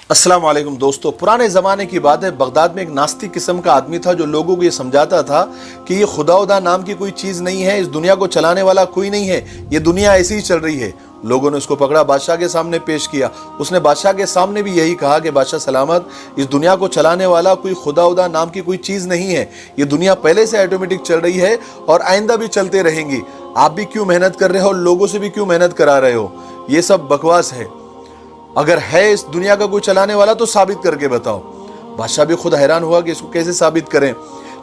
अस्सलाम वालेकुम दोस्तों, पुराने ज़माने की बात है। बगदाद में एक नास्तिक किस्म का आदमी था जो लोगों को ये समझाता था कि ये खुदा नाम की कोई चीज़ नहीं है, इस दुनिया को चलाने वाला कोई नहीं है, ये दुनिया ऐसी ही चल रही है। लोगों ने उसको पकड़ा, बादशाह के सामने पेश किया। उसने बादशाह के सामने भी यही कहा कि बादशाह सलामत, इस दुनिया को चलाने वाला कोई खुदा नाम की कोई चीज़ नहीं है, ये दुनिया पहले से ऑटोमेटिक चल रही है और आइंदा भी चलते रहेंगी। आप भी क्यों मेहनत कर रहे हो और लोगों से भी क्यों मेहनत करा रहे हो? ये सब बकवास है। अगर है इस दुनिया का कोई चलाने वाला तो साबित करके बताओ। बादशाह भी खुद हैरान हुआ कि इसको कैसे साबित करें।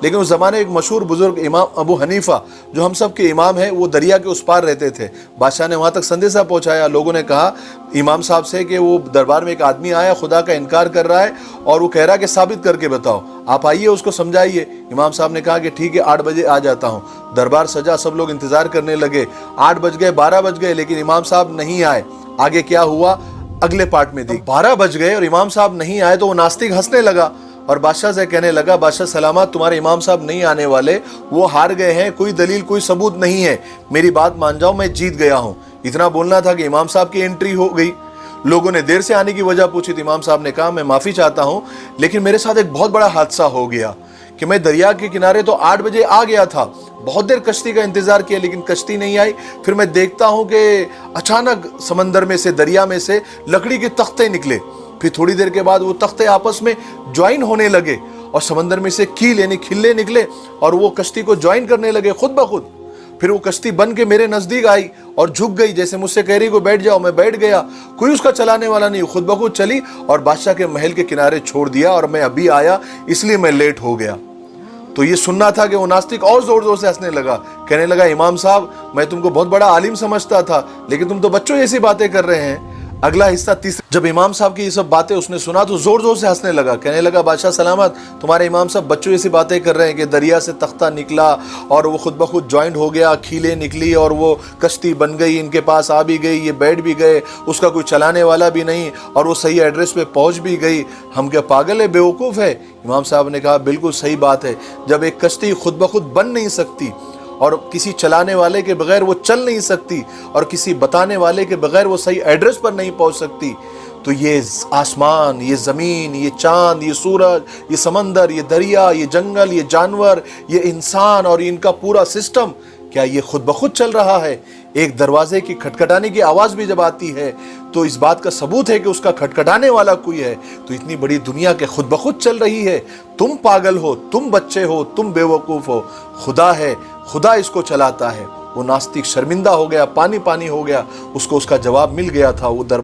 लेकिन उस ज़माने एक मशहूर बुजुर्ग इमाम अबू हनीफा, जो हम सब के इमाम हैं, वो दरिया के उस पार रहते थे। बादशाह ने वहाँ तक संदेशा पहुँचाया। लोगों ने कहा इमाम साहब से कि वो दरबार में एक आदमी आया, खुदा का इनकार कर रहा है और वो कह रहा है कि साबित करके बताओ, आप आइए उसको समझाइए। इमाम साहब ने कहा कि ठीक है, 8 बजे आ जाता हूँ। दरबार सजा, सब लोग इंतजार करने लगे। 8 बज गए, 12 बज गए, लेकिन इमाम साहब नहीं आए। आगे क्या हुआ अगले पार्ट में दी। 12 बज गए और इमाम साहब नहीं आए तो वो नास्तिक हंसने लगा और बादशाह से कहने लगा, बादशाह सलामत, तुम्हारे इमाम साहब नहीं आने वाले, वो हार गए हैं, कोई दलील कोई सबूत नहीं है, मेरी बात मान जाओ, मैं जीत गया हूँ। इतना बोलना था कि इमाम साहब की एंट्री हो गई। लोगों ने देर से आने की वजह पूछी तो इमाम साहब ने कहा, मैं माफ़ी चाहता हूँ, लेकिन मेरे साथ एक बहुत बड़ा हादसा हो गया कि मैं दरिया के किनारे तो 8 बजे आ गया था, बहुत देर कश्ती का इंतजार किया लेकिन कश्ती नहीं आई। फिर मैं देखता हूँ कि अचानक समंदर में से, दरिया में से लकड़ी के तख्ते निकले। फिर थोड़ी देर के बाद वो तख्ते आपस में ज्वाइन होने लगे और समंदर में से कील यानी खिल्ले निकले और वो कश्ती को ज्वाइन करने लगे खुद ब खुद। फिर वो कश्ती बन के मेरे नजदीक आई और झुक गई, जैसे मुझसे कह रही को बैठ जाओ, मैं बैठ गया। कोई उसका चलाने वाला नहीं, खुद ब खुद चली और बादशाह के महल के किनारे छोड़ दिया और मैं अभी आया इसलिए मैं लेट हो गया। तो ये सुनना था कि वो नास्तिक और जोर जोर से हंसने लगा, कहने लगा, इमाम साहब, मैं तुमको बहुत बड़ा आलिम समझता था, लेकिन तुम तो बच्चों जैसी बातें कर रहे हैं। अगला हिस्सा तीसरा। जब इमाम साहब की ये सब बातें उसने सुना तो जोर जोर से हंसने लगा, कहने लगा, बादशाह सलामत, तुम्हारे इमाम साहब बच्चों जैसी बातें कर रहे हैं कि दरिया से तख्ता निकला और वो खुद ब खुद ज्वाइंट हो गया, खीलें निकली और वो कश्ती बन गई, इनके पास आ भी गई, ये बैठ भी गए, उसका कोई चलाने वाला भी नहीं और वो सही एड्रेस पे पहुंच भी गई। हम क्या पागल है, बेवकूफ़ है? इमाम साहब ने कहा, बिल्कुल सही बात है। जब एक कश्ती खुद ब खुद बन नहीं सकती और किसी चलाने वाले के बगैर वो चल नहीं सकती और किसी बताने वाले के बगैर वो सही एड्रेस पर नहीं पहुंच सकती, तो ये आसमान, ये ज़मीन, ये चांद, ये सूरज, ये समंदर, ये दरिया, ये जंगल, ये जानवर, ये इंसान और इनका पूरा सिस्टम, क्या ये खुद ब खुद चल रहा है? एक दरवाजे की खटखटाने की आवाज़ भी जब आती है तो इस बात का सबूत है कि उसका खटखटाने वाला कोई है। तो इतनी बड़ी दुनिया के खुद ब खुद चल रही है। तुम पागल हो, तुम बच्चे हो, तुम बेवकूफ़ हो। खुदा है, खुदा इसको चलाता है। वो नास्तिक शर्मिंदा हो गया, पानी पानी हो गया। उसको उसका जवाब मिल गया था। वो